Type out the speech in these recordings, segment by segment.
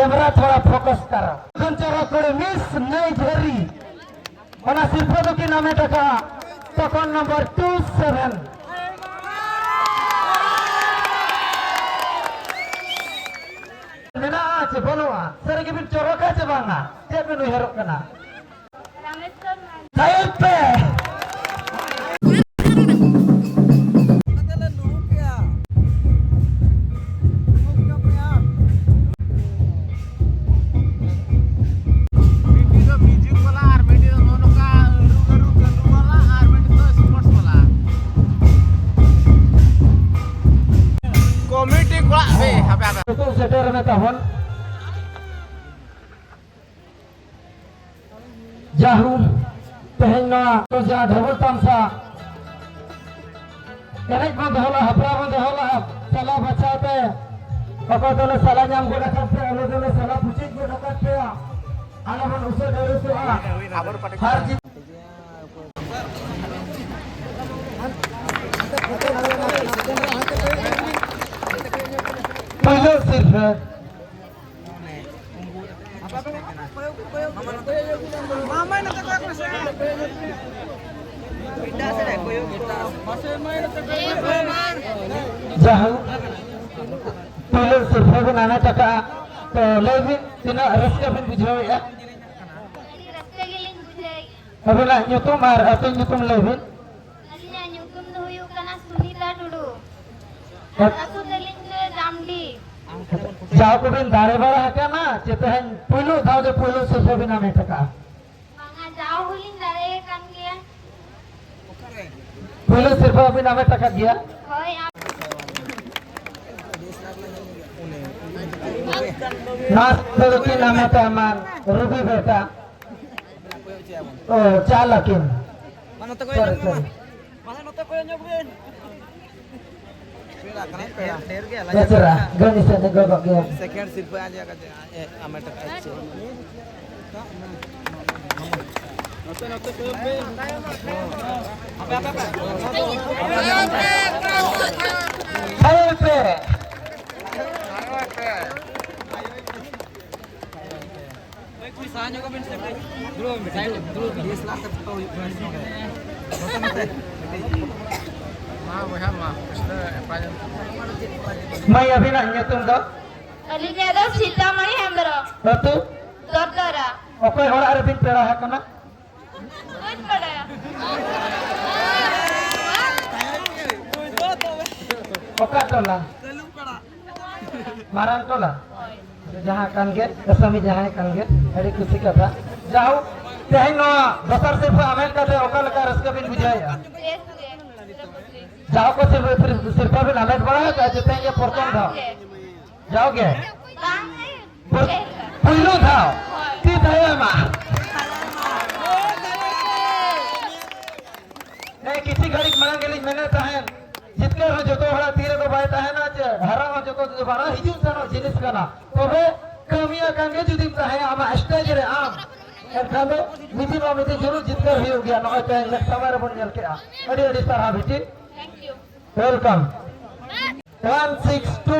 Camera थोड़ा focus करो कंचरा कोड़े मिस नहीं धरी ओना सिर्फ तो की नामे टका टोकन नंबर 27 मेना आचे बनुआ सर के बिन चोरका चे बांगा ते बिन उहरक कना साइड पे seter na tahun jahrum tehna to ja double tamsa enek band hola hapra band hola sala bachate okotole sala nyam goda katte alodole sala puchit goda katte ana ban use dare se har ji पहले सिर्फ जहाँ पहले सिर्फ बनाना टका तो लेकिन तीना रस्ते में बुझाओ या अब ना न्यूटन मार अतः न्यूटन लेकिन न्यूटन तो हुई उकना सुनीता टुडू असु तेलिंग जामडी जाओ को बिन दारे बड़ा है क्या ना चेतन पुलू था जो पुलू सिर्फ बिना में टका मांगा जाओ हुलिंग दारे कान गया पुलू सिर्फ बिना में टका गया होय नास तो की नाम है तमान रूबी बेटा ओ चालकिन mana to koyo nyok mana no to koyo nyok ben pera kana ter ge la बेचरा Ghani से ने गो गया second sip aja ka ame to ache noto koyo ben apa हाय पे कोई सान्यो का ben second dulu dulu 20 lakh to noto mate मैं अभी ना Newton दो अलिने दो सीतामढ़ी हेंद्रो तो तू दोतरा ओके होड़ा रे बिन पेड़ा है कना कुछ पड़ा ओका टोला मारन टोला जहाँ कान गे दसमी जहाँ कान गे अरे खुशी कथा जाओ तेहन नो दसर सिर्फ अमेल का दे ओका लगा रस का बिन बुझाया जाओ को सिर्फ भी नामेट बड़ा है तो जितने ये परतन था जाओगे पुल्लू था ती था माँ नहीं किसी घड़ी मांग के लिए मैंने ताहन जितने हो जो तो हरा तीरे तो बाय ताहन आज हरा हो जो तो दोबारा हिजूम सानो जिनिस का ना तो वे कमियां कांगे जो दिन ताहन आम स्टेज रे आम एखादो मिटिंग में मिटिंग जरूर जितने भी हो गया नॉय पे नेक्स्ट समय बन जल के आ अड़ी अड़ी तरह बेटी thank you welcome 162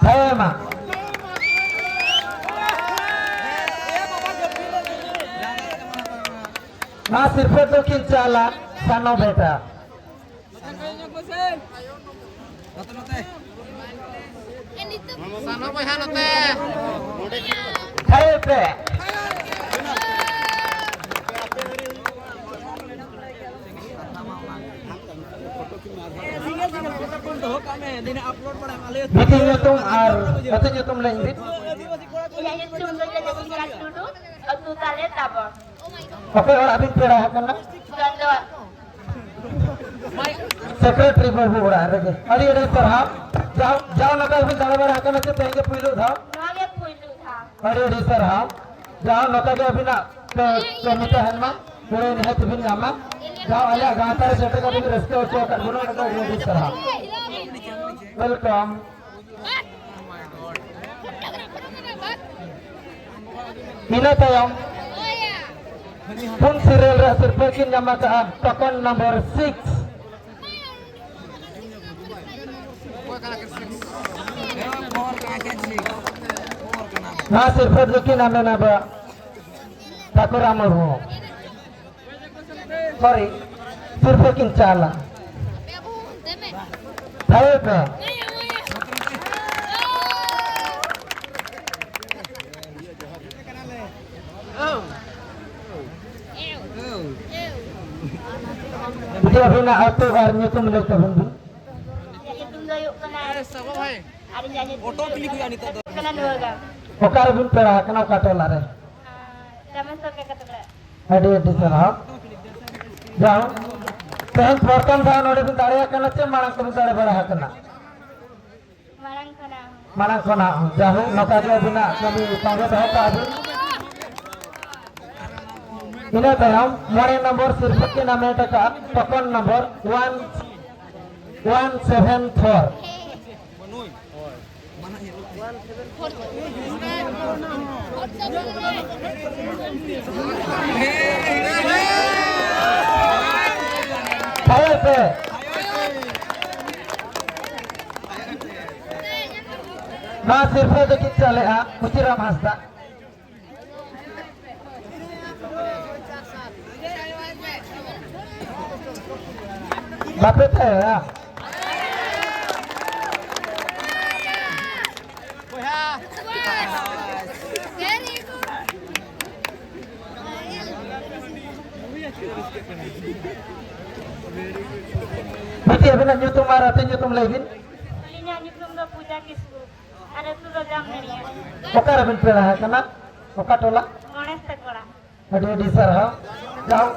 Tema Nasir Fetu Kincala Sano Beta Sano boy hano te Hai pe Bikin YouTube ar atau YouTube lain bit ya YouTube lo jadi kat dulu atau tale tabor Oke orang abin perah kan na gando Secretary babu orang lagi Adi ada sarham Jauh naga abin dalabar akan aja tengge puilu tha noage puilu tha Adi ada sarham Jauh naga ke abin nak Kemita hanma Pura ini hati bin nama Jauh ayah gantar setek abin reske ucap kat gunung naga ada sarham Welcome Ina tayong Pun serial rasir pekin nama kaan token number 6 ना सिर्फ दुखी नामे ना बा ठाकुर अमर हो sorry सिर्फ किन चाला थाहे पे Dia bina auto garnya tu mulai terbentuk. Jadi tunggu yuk kena. Ada janji. Auto pilih gue anita. Kena dua gam. Okar bin pera kena kato lare. Sama sok kata kata. Adi adi sarah. Jauh. Tehen pertama saya nore bin tariya kena cem marang bin tare berah kena. Marang kena. Marang kena jauh nokaja bina kami tangga dah kadu. Ina tayam mare number sirf ke name taka token number 1174. Saya pe. Nah sirf dekit chale ha Muchiram Hasda. Bapak teh ya. Berarti abang nyutum marah tu nyutum lagi. Linya nyutum do puja kisku. Ada tu do jam neriya. Okar abang pernah kena? Okar tolak? Ganesh takora. Aduh di sarah. Jauh.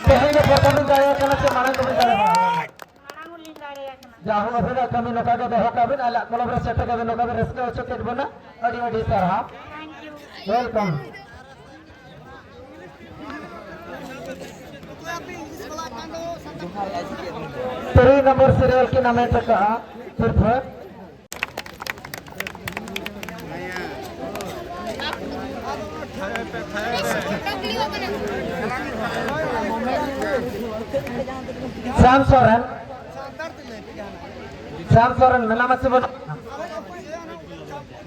Kehingga pertama kali kena cemana tu berjalan. Marang ulin dari ya kena. Jauh abang kami nokaga dah kabin alak kalau berasa kabin nokaga reska ucap bana. Aduh di sarah. Thank you. Welcome. Three number serial की नाम है टका सिर्फ श्याम सोरेन मेला मत बोल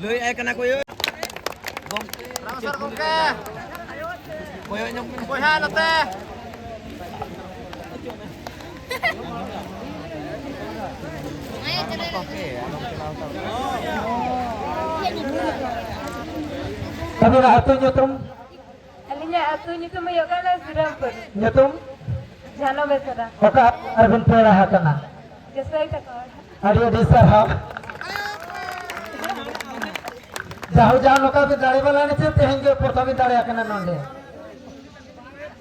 Lui ay kana koyo. Gom. Rangsar gom ke. Koyo nyong koyo lote. kami nak atu nyutum Alinya atu nyutum yuk kala Sirampur. nyutum Jano besara. oka arbin pera hakana Jasai takora. aduh di sarah jauh jauh noka भी दाढ़ी वाला ने चलते हैं कि पुरता भी दाढ़ी आके ना नॉन्डे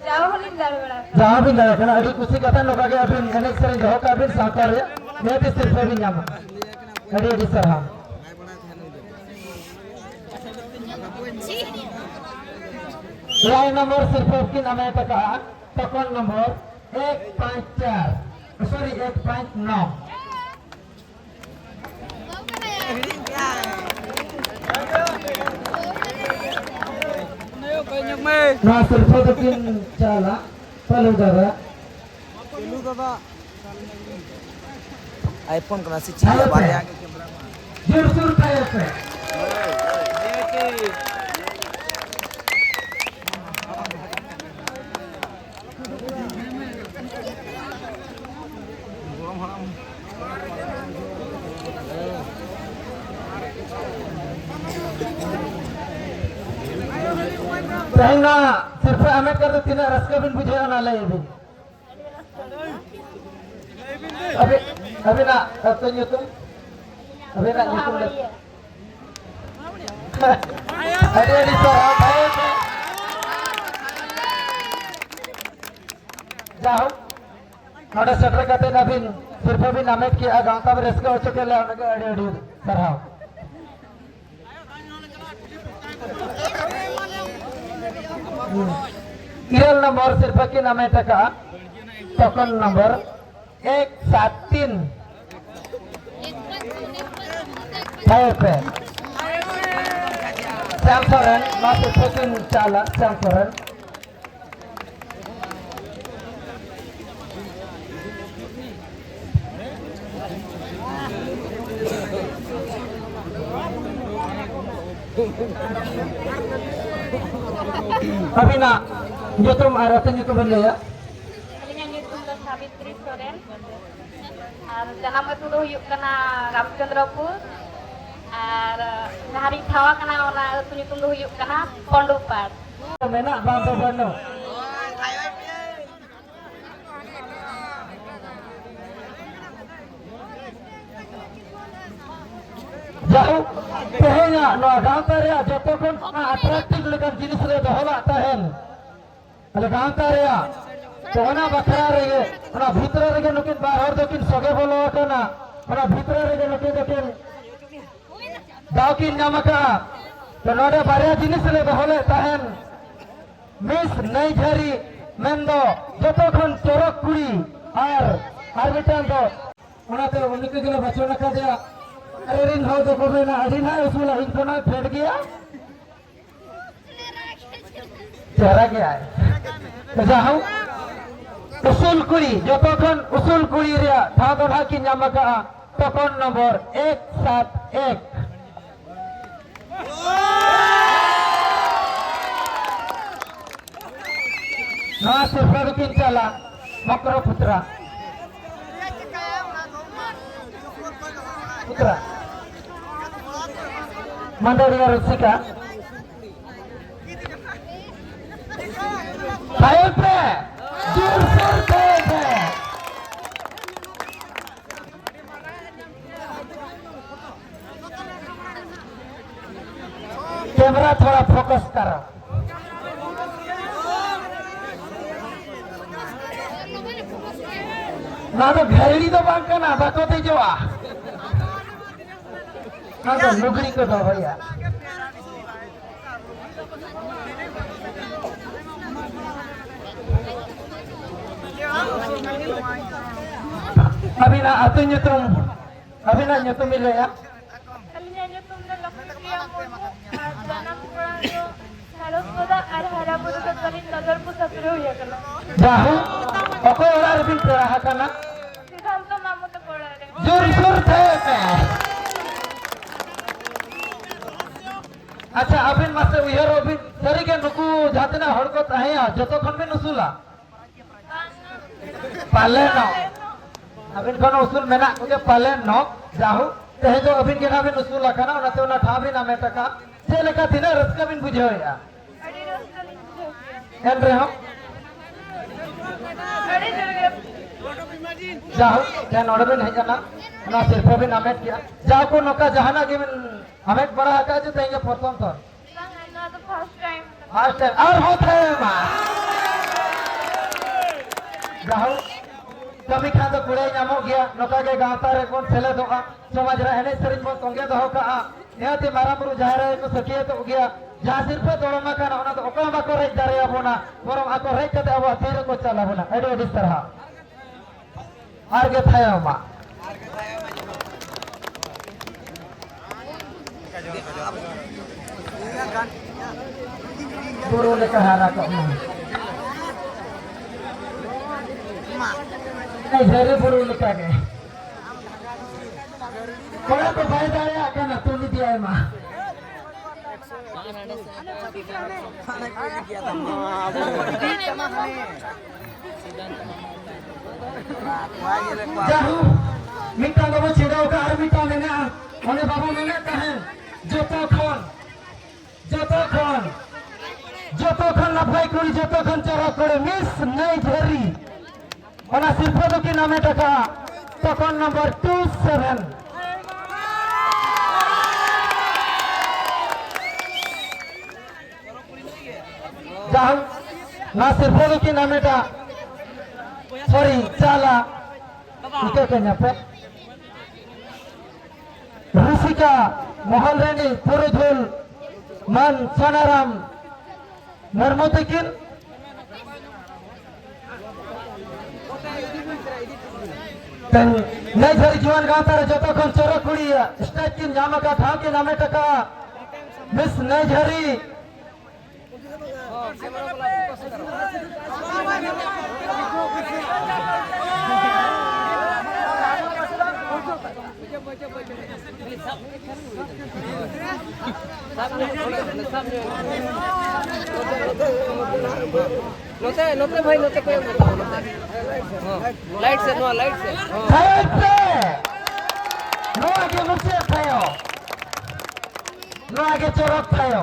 Jauh ulin dari bera. जहाँ भी दाढ़ी करना अभी कुछ कथा नोका के अभी अनेक सारे जहाँ का भी साकार है मैं भी सिर्फ भी जामा अरे जी सर हाँ लाइन नंबर सिर्फ की नाम है टका टोकन नंबर 154 सॉरी 159 ना सिर्फ तो किन चला पहले उधर Lu baba. iPhone kana si chaya baya ke camera. जोर जोर टायर पे Tehna सिर्फ हमें कर देती ना रस का बिन बुझे ना ले भी अभी ना अब तो न्यूटन अभी ना न्यूटन अरे अरे तो भाई जाओ नोड़ा सटर करते ना बिन सिर्फ अभी नामेट किया गांव का भी रस का उच्च के ले आने के अड़ी अड़ी सराव Serial nomor सिर्फ की नाम है टका टोकन नंबर 173 5 पे श्याम सोरेन मात्र सेकंड चालक Shyam Soren Tapi nak nyutum arah nyutum benda ya. Alingan nyutum do Sabitri Soren. Ar janam itu do huyuk kana Ramchandrapur. Ar hari thawa kana ona itu nyutum do huyuk kana Pondopar. Menak bang Bano. Jauh tehnya no gaunta rea joto kon atraktif lekan jinis re dohola tahen ale gaunta rea to ona bakra rege ona bhitre rege nukin bahar dokin soge bolo kana ona bhitre rege nukin daukin namaka to node barya jinis re dohole tahen miss nei jari mendo joto kon chorok kuri ar mitan do ona te unike gelo bachona ka dia अरे रिन हो तो कोई ना अड़ी ना उसमें लहिंग तो ना फेंट गया चेहरा क्या है तो जाऊँ उसूल कुड़ी जो तो कौन उसूल कुड़ी रिया था तो ना कि नाम का तो कौन नंबर 171 ना सिर्फ रुकिन चला मकरो पुत्रा पुत्रा Mandariya Rusika Fire पे जोर जोर पे कैमरा थोड़ा फोकस करो ना तो घरेड़ी तो बांध का ना बाको ते जो आ ना तो लुगड़ी को दो भैया अभी ना अतुन्य तुम मिले या Alingan nyutum do Lakshya Murmu. Ar janam orang do Haruspada ar Harapur do Kalin Nadarpur Sapro huya kana. जाहू ओको ओरा बिन रहा kana Siddhanto Mamu to Kodare. जोर जोर थे अच्छा अबिन मास्टर उयर अबिन सरी के नुकु जाते ना हड़ को ताहेया जतो खन में नुसुला पाले नो अबिन खन उसूल मेना के पाले नो जाहू तेहे जो अबिन के नाम नुसुला kana ओना ते ओना ठाबी ना में टका से लेका थिना रसका बिन बुझोया Adi Roskalin Jogya. एन रे हम Adi Jogya. जाहू ते नोड बिन है जना ओना सिर्फ बिन नामेट किया जाओ को नोका जहाना के बिन हमें बड़ा का जो देंगे प्रथम तो Bang, I know the first time. आज तक और होते हैं माँ जाओ कभी खा तो कुड़े नामो गया नौका के गांव तारे कौन चले तो समाज रहे नहीं सरिंग बोल तोंगे तो होगा यह ते मारा मुरु जा रहे को सकिए तो गया जहाँ सिर्फ दोनों में खाना होना तो ओका बाको रेट जा रहे अब होना वरम आको रेट करते अब तेरे को चला होना ऐडो इस तरह आगे था माँ गुरु ने कहा ना तो नहीं जरे गुरु ने कहा गए कोई तो भाई जाए आगे ना तू नहीं दिया है माँ जाहू मिटा लोगों चिड़ाओ का हर मिटा मैंने उन्हें बाबा मैंने कहे जो तो खन लफाई करी जो तो खन चरा करे मिस नहीं झेरी ओना सिर्फ तो की नामे टका तो कौन नंबर 27 जाहू ना सिर्फ तो की नामे टा सॉरी चाला इके कन्या पे ऋषिका मोहन रेनी पुरुधुल मन सोनाराम मुर्मू तकिन नहीं झरी जीवन गाता रहे जो तो खन चोरा कुड़ी स्टेट की नाम का था के नामे टका मिस नहीं झरी नोते भाई नोते कोई लाइट से नो लाइट से Saya pe. No age mukse thayo. No age chorok thayo.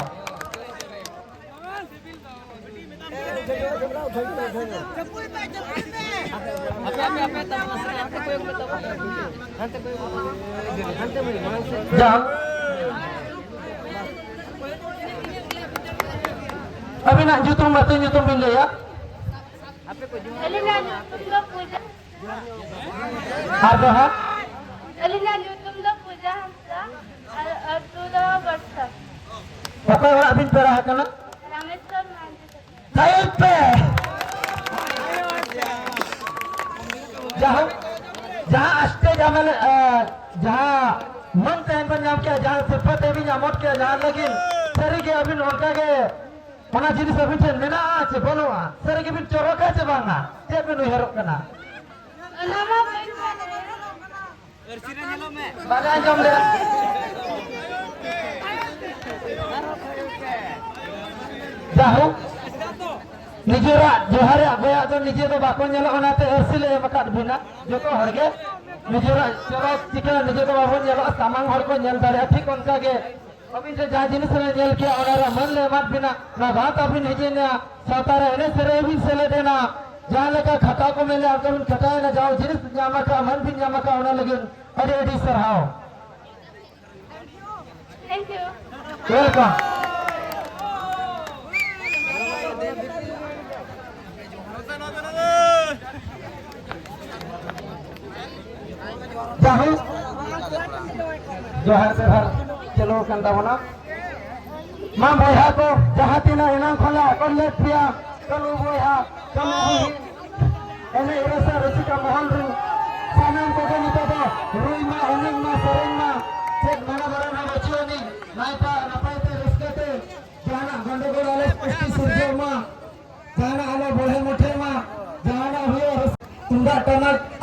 apa tahu masalah nanti koy nanti भाई मांग से Jam. Abi nak jutung batu jutung pindah ya. apa को जो Alina nyutum do puja. Harga ha? Alina nyutum do puja hamsa. Atu do barsa. Pakai orang bin perah kana? Rameswar manji. Saya pe. जहाँ जहाँ अस्ते जहाँ जहाँ मन तहन पर नाम क्या जहाँ सिफत है भी नामोट क्या जहाँ लेकिन सरी के अभी नोटा के मना जिनिस अभी चल मेना आज बोलो आ सरी के भी चोरोका चबांगा ते पे नु हेरो कना Nama baik. बागा जम ले जाहो निजेरा जोहारे अबया तो निजे तो बाको नेलो ओनाते अरसिले मकाट बिना जोतो हरगे निजेरा चलो चिकन निजे तो बाबो नेलो सामांग हर को नेल दारे ठीक उनका के अभी से जहाँ जिनिस ने नेल किया ओनारा मन ले मत बिना ना बात अभी निजे ने सातारे ने सरे भी सेले देना जहाँ लेका खता को मिले आप तो खटाए ना जाओ जिनिस जामा का मन भी जामा का ओना लगिन अरे अडी सरहाओ Thank you. वेलकम जाहो जोहार से भर चलो कंदा बना मां बोया को जहाँ तीना इनाम खोला कर ले पिया कलू बोया कलू हुई एने इरसा रसी का महल रू सानाम को निता तो रुई मा उनंग मा सरेंग मा चेक मना बरा ना बचियो नी नाइपा नपाइते रिस्कते जाना गंडगोल आले पुष्टि सूर्य मा जाना आलो बोले मुठे मा जाना हुए तुंगा टनक